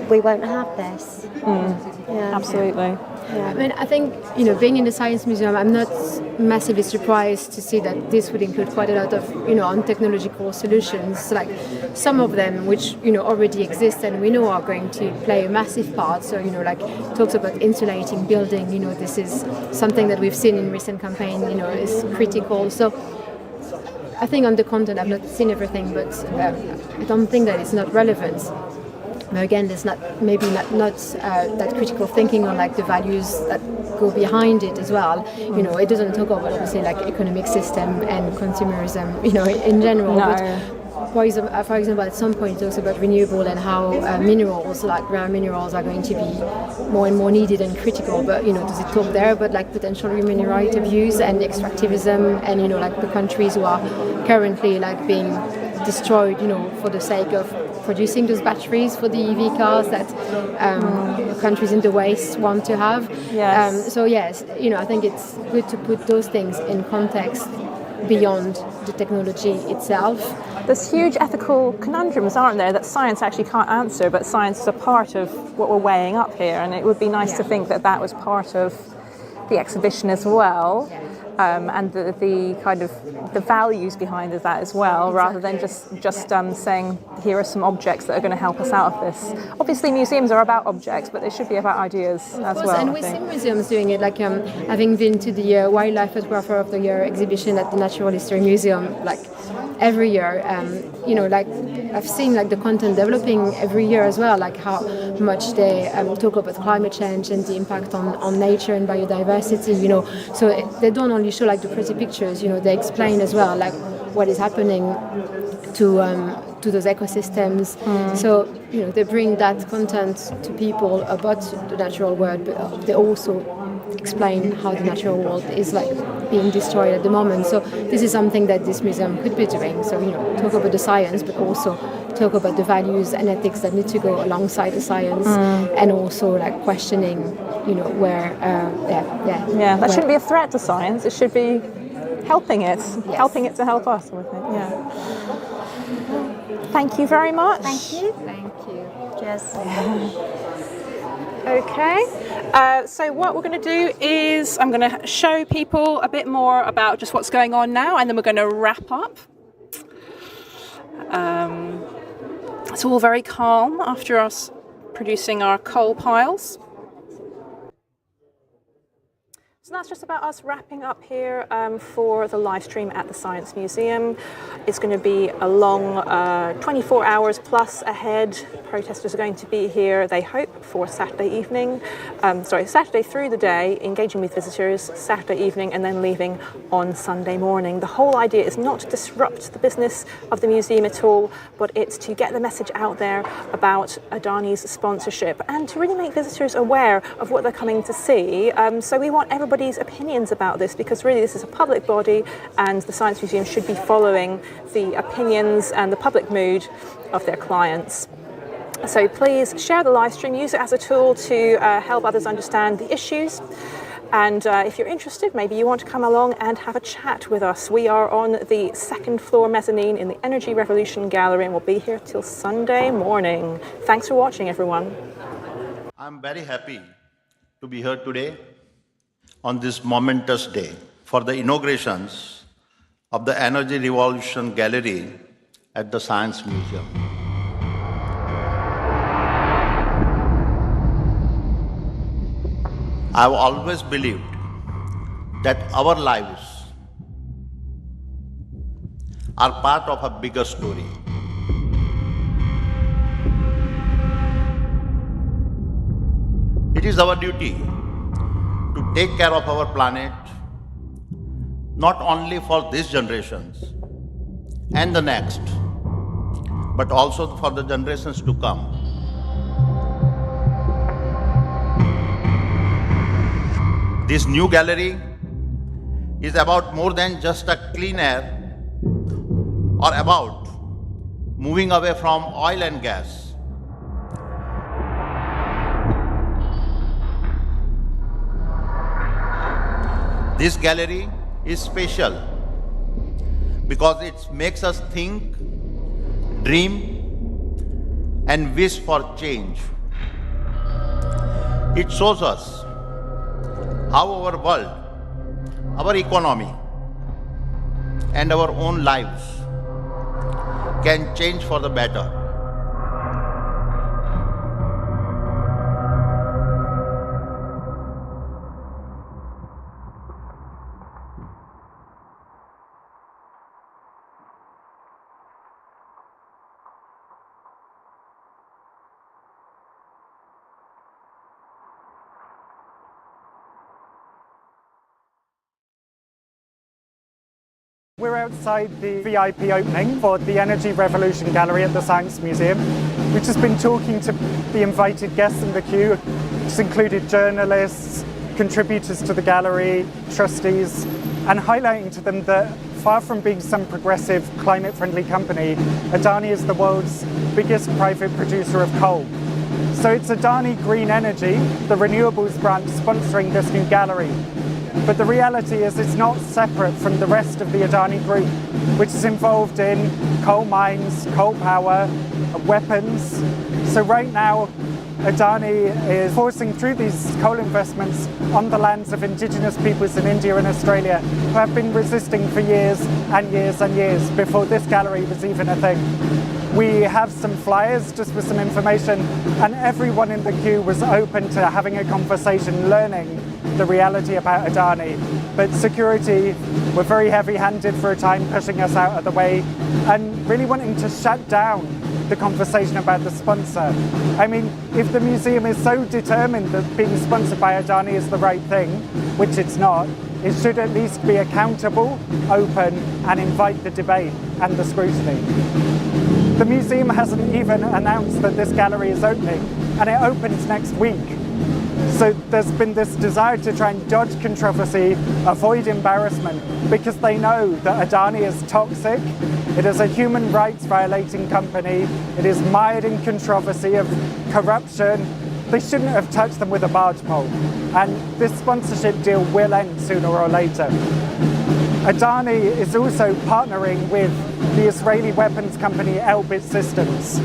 we won't have this. Absolutely. I mean, I think, being in the Science Museum, I'm not massively surprised to see that this would include quite a lot of, on technological solutions, like some of them which, already exist and we know are going to play a massive part. So, like talks about insulating building, this is something that we've seen in recent campaign, is critical. So I think on the content, I've not seen everything, but I don't think that it's not relevant. But again, there's not that critical thinking on like the values that go behind it as well. It doesn't talk about obviously like economic system and consumerism, in general. No. But for example, at some point it talks about renewable and how minerals, like rare minerals, are going to be more and more needed and critical. But does it talk there about like potential human right abuse and extractivism and like the countries who are currently like being destroyed, for the sake of producing those batteries for the EV cars that countries in the West want to have. Yes. So yes, I think it's good to put those things in context beyond the technology itself. There's huge ethical conundrums, aren't there, that science actually can't answer, but science is a part of what we're weighing up here, and it would be nice to think that was part of the exhibition as well. And the kind of the values behind that as well, rather than just saying here are some objects that are going to help us out of this. Obviously, museums are about objects, but they should be about ideas as well. And we see museums doing it. Like having been to the Wildlife Photographer of the Year exhibition at the Natural History Museum, like every year, like I've seen like the content developing every year as well, like how much they talk about climate change and the impact on nature and biodiversity. So they don't only show like the pretty pictures, they explain as well like what is happening to those ecosystems. So they bring that content to people about the natural world, but they also explain how the natural world is like being destroyed at the moment. So this is something that this museum could be doing. So talk about the science, but also talk about the values and ethics that need to go alongside the science, and also like questioning, where, Yeah, that shouldn't be a threat to science. It should be helping it, helping it to help us, I think. Yeah. Thank you very much. Thank you. Thank you. Yes. Okay, so what we're going to do is I'm going to show people a bit more about just what's going on now, and then we're going to wrap up. It's all very calm after us producing our coal piles. So that's just about us wrapping up here for the live stream at the Science Museum. It's going to be a long 24 hours plus ahead. Protesters are going to be here, they hope, for Saturday evening. Saturday through the day, engaging with visitors, Saturday evening, and then leaving on Sunday morning. The whole idea is not to disrupt the business of the museum at all, but it's to get the message out there about Adani's sponsorship and to really make visitors aware of what they're coming to see. So we want everybody's opinions about this, because really this is a public body and the Science Museum should be following the opinions and the public mood of their clients. So please share the live stream, use it as a tool to help others understand the issues. And if you're interested, maybe you want to come along and have a chat with us. We are on the second floor mezzanine in the Energy Revolution Gallery, and we'll be here till Sunday morning. Thanks for watching, everyone. I'm very happy to be here today on this momentous day for the inaugurations of the Energy Revolution Gallery at the Science Museum. I've always believed that our lives are part of a bigger story. It is our duty to take care of our planet, not only for these generations and the next, but also for the generations to come. This new gallery is about more than just a clean air or about moving away from oil and gas. This gallery is special because it makes us think, dream, and wish for change. It shows us how our world, our economy, and our own lives can change for the better. We're outside the VIP opening for the Energy Revolution Gallery at the Science Museum. We've just been talking to the invited guests in the queue, which included journalists, contributors to the gallery, trustees, and highlighting to them that far from being some progressive, climate-friendly company, Adani is the world's biggest private producer of coal. So it's Adani Green Energy, the renewables branch, sponsoring this new gallery. But the reality is it's not separate from the rest of the Adani group, which is involved in coal mines, coal power, weapons. So right now, Adani is forcing through these coal investments on the lands of Indigenous peoples in India and Australia who have been resisting for years and years and years before this gallery was even a thing. We have some flyers just with some information, and everyone in the queue was open to having a conversation, learning the reality about Adani. But security were very heavy-handed for a time, pushing us out of the way and really wanting to shut down the conversation about the sponsor. I mean, if the museum is so determined that being sponsored by Adani is the right thing, which it's not, it should at least be accountable, open, and invite the debate and the scrutiny. The museum hasn't even announced that this gallery is opening, and it opens next week. So there's been this desire to try and dodge controversy, avoid embarrassment, because they know that Adani is toxic. It is a human rights violating company. It is mired in controversy of corruption. They shouldn't have touched them with a barge pole. And this sponsorship deal will end sooner or later. Adani is also partnering with the Israeli weapons company Elbit Systems.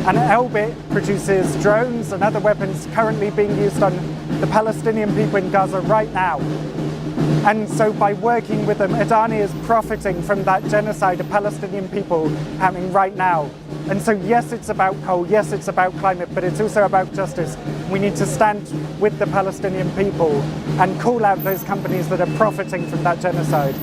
And Elbit produces drones and other weapons currently being used on the Palestinian people in Gaza right now. And so by working with them, Adani is profiting from that genocide of Palestinian people happening right now. And so yes, it's about coal, yes, it's about climate, but it's also about justice. We need to stand with the Palestinian people and call out those companies that are profiting from that genocide.